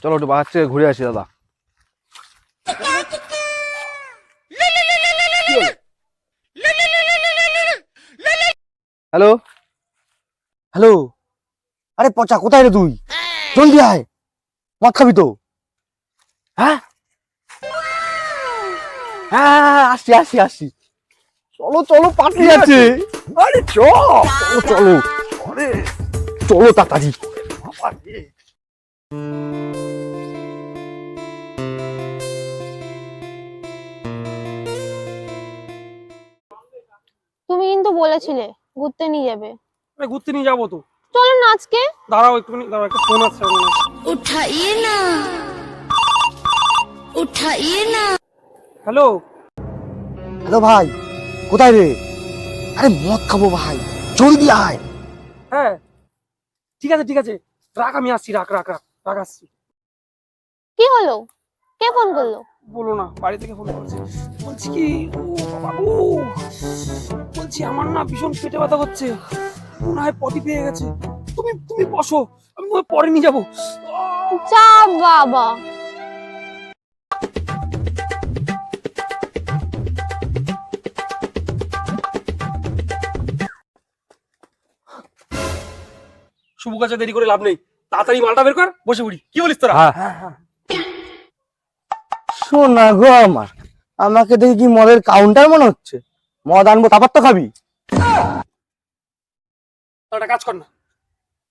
চলো একটু বাজার থেকে ঘুরে আসি দাদা। হ্যালো হ্যালো, আরে পচা কোথায় রে তুই? জলদি আয়, মদ খাবি তো? হ্যাঁ হ্যাঁ, আসছি আসছি আসছি। চলো চলো, পার্টি আছে। আরে চলো চলো, আরে চলো তাড়াতাড়ি। তুমি কিন্তু বলেছিলে ঘুরতে নিয়ে যাবে। ঘুরতে নিয়ে যাবো তো, চলো না আজকে। দাঁড়াও একটুখানি, দাঁড়াও, একটা ফোন আসছে। उठाइए ना, उठाइए ना। হ্যালো, হ্যালো ভাই, কোথায় রে? আরে মদ খাবো ভাই, জলদি আয়। হ্যাঁ ঠিক আছে ঠিক আছে, রাখ, আমি আসছি, রাখ রাখ রাখ রাখ, আসছি। কি হলো? কে ফোন করলো? বলো না, বাড়ি থেকে ফোন করেছে। বলছি কি, ও বাবা গো, বলছি আমার না ভীষণ পেটে ব্যথা করছে, মনে হয় পটি পেয়ে গেছে। তুমি তুমি বসো, আমি তোমায় পরে নিয়ে যাবো। যা বাবা। শুভ কাছে দেরি করে লাভ নেই, তাড়াতাড়ি মালটা বের কর, বসে পড়ি। কি বলিস তোরা? হ্যাঁ শোনা গো আমার, আমাকে দেখি কি মদের কাউন্টার মনে হচ্ছে? মদ আনবো তারপর তো খাবি। একটা কাজ কর না,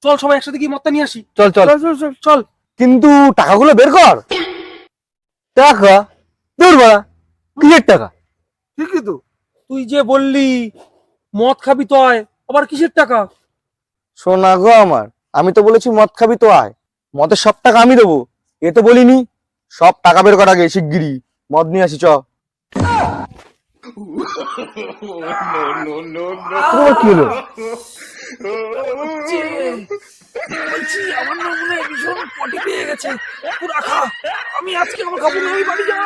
চল সবাই একসাথে গিয়ে মদটা নিয়ে আসি। চল চল। চল চল চল চল। কিন্তু টাকাগুলো বের কর। টাকা দূর বাড়া, কিসের টাকা? ঠিকই তো, তুই যে বললি মদ খাবি তো আয়, আবার কিসের টাকা? শোনা গো আমার, আমি তো বলেছি মদ খাবি তো আয়, মদের সব টাকা আমি দেবো, এ তো বলিনি। সব টাকা বের কর আগে, শিগগিরই মদ নিয়ে আসি চ। তোমার কি হলো? বলছি আমার না মনে হয় ভীষণ পটি পেয়ে গেছে, পুরা খা। আমি আজকে আমার খাবো না, আমি বাড়ি যাই।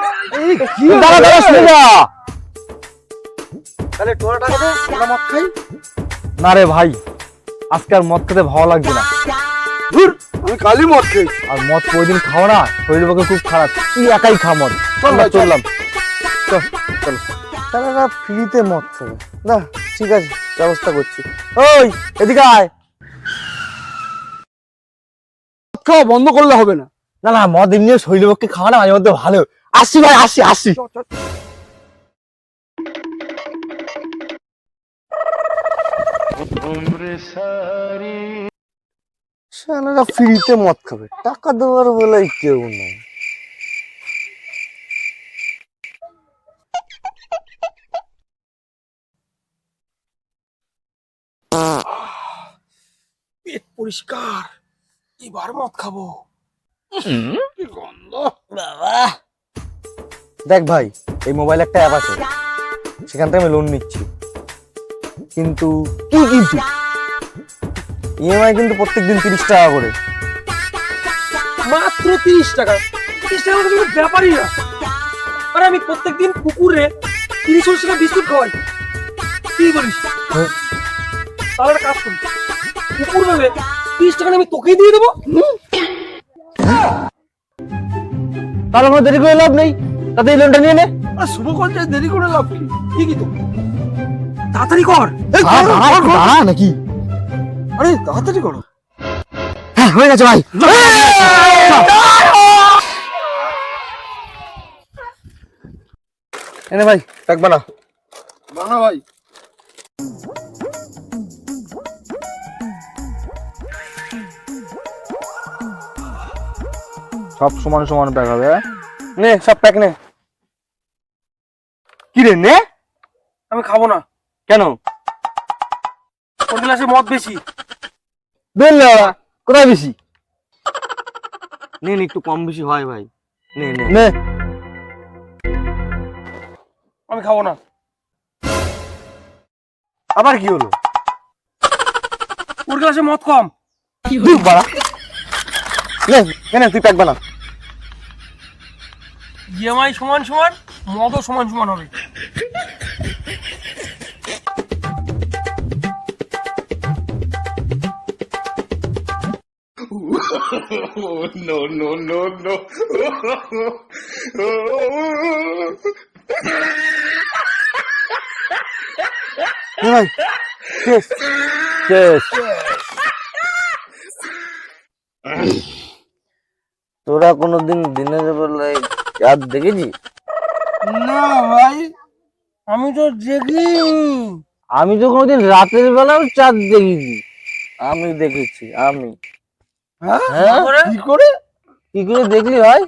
দাঁড়া দাঁড়া, শুনে যা। তাহলে তোরা টাকা দে, তোরা মদ খাই। না রে ভাই, আজকে আর মদ খেতে ভালো লাগবে না। ধুর, আমি কালই মদ খাই। আর মদ প্রতিদিন খাও না, শরীরের পক্ষে খুব খারাপ। তুই একাই খা মদ। চল ভাই, চল। চললাম। চল চল। তারা ফ্রিতে মদ খাবে না? ঠিক আছে, ব্যবস্থা করছি। ওই এদিকে আয়। মদ খাওয়া বন্ধ করলে হবে না। না না, মদ এমনি শরীরের পক্ষে খাওয়া না মাঝে মধ্যে ভালো। আসছি ভাই, আসছি আসছি। শালারা ফ্রিতে মদ খাবে, টাকা দেওয়ার বেলায় কেউ নাই। পেট পরিষ্কার, এবার মদ খাবো। কি গন্ধ বাবা। দেখ ভাই, এই মোবাইলে একটা অ্যাপ আছে, সেখান থেকে আমি লোন নিচ্ছি। কিন্তু ইএমআই কিন্তু প্রত্যেকদিন 30 টাকা করে। মাত্র 30 টাকা? 30 টাকা তো কোনো ব্যাপারই না। আরে আমি প্রত্যেকদিন কুকুরে 30 টাকা বিস্কুট খাওয়াই, কি বলিস? হ্যাঁ। তাহলে একটা কাজ করি, কুকুর ভেবে 30 টাকা আমি তোকেই দিয়ে দেবো। তাহলে কোনো দেরি করে লাভ নেই, তাতে এই লোনটা নিয়ে নে। আর শুভ করতে দেরি করে লাভ কি? ঠিকই তো, তাড়াতাড়ি কর। দাঁড়া নাকি? আরে তাড়াতাড়ি করো। হ্যাঁ, হয়ে গেছে ভাই। এনে ভাই, প্যাক বানা। বানা ভাই। সব সমান সমান প্যাক হবে। নে সব প্যাক নে। কি রে নে? আমি খাবো না। কেন? ওর গ্লাসে মদ বেশি। বেল কোথায় বেশি? নে নে, একটু কম বেশি হয় ভাই। নে নে নে। আমি খাবো না। আবার কি হলো? ওর গ্লাসে মদ কম। তুই বাড়া। নে নে, তুই প্যাক বানা। ইএমআই সমান সমান, মদও সমান সমান হবে। এ ভাই শেষ শেষ তোরা কোনোদিন দিনের বেলায় চাঁদ দেখেছিস? না ভাই, আমি তো দেখিনি। আমি তো কোনোদিন রাতের বেলাও চাঁদ দেখিনি। আমি দেখেছি আমি। হ্যাঁ? হ্যাঁ? কি করে? কি করে দেখলি ভাই?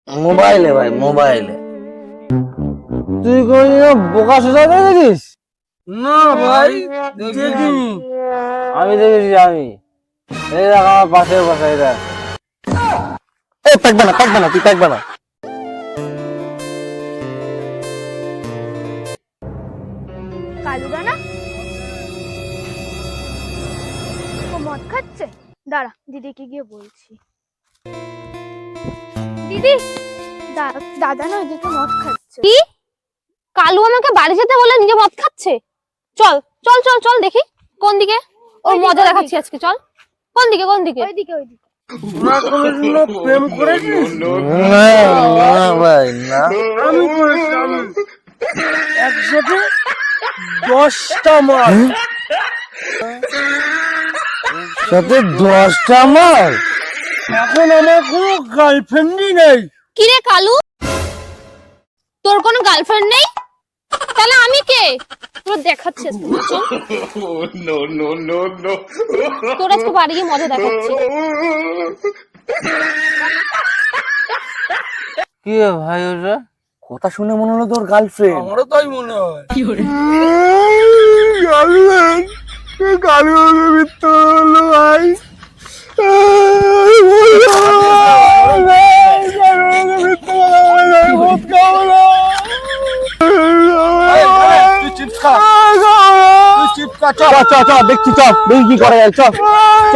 মোবাইলে ভাই, মোবাইলে। তুই কোনোদিন বোকা সোজা দেখেছিস? না ভাই, দেখিনি। আমি দেখেছি আমি। এই দেখ আমার পাশের বাসায় দেখ। এই থাকবে না, থাকবে না, তুই থাকবে না। কালুদা না, ও মদ খাচ্ছে। দাঁড়া, দিদিকে গিয়ে বলছি। দিদি, দাদা না ওইদিকে মদ খাচ্ছে। কি? কালু আমাকে বাড়ি যেতে বলে নিজে মদ খাচ্ছে? চল চল চল চল দেখি কোন দিকে। ওর ওইদিকে, মজা ওইদিকে। দেখাচ্ছি আজকে, চল। কোন দিকে কোন দিকে? ওইদিকে ওইদিকে। তোরা কোনোদিনও প্রেম করেছিস? না ভাই না। আমি করেছি, আমি। একসাথে 10টা মাল। সাথে 10টা মাল। এখন আমার কোনো গার্লফ্রেন্ডই নেই। কি রে কালু, তোর কোনো গার্লফ্রেন্ড নেই? তাহলে আমি কে? তোর দেখাচ্ছি আজকে, চল। তোর আজকে বাড়ি গিয়ে মজা দেখাচ্ছি। কি রে ভাই ওটা? কথা শুনে মনে হলো তোর গার্লফ্রেন্ড। আমারও তাই মনে হয়। গার্লফ্রেন্ড? গার্লফ্রেন্ড মিথ্যা হলো ভাই। তুই চিপস খা, তুই চিপস খা, চ চ চ দেখছি, চ দেখি কি করা যায়, চ চ।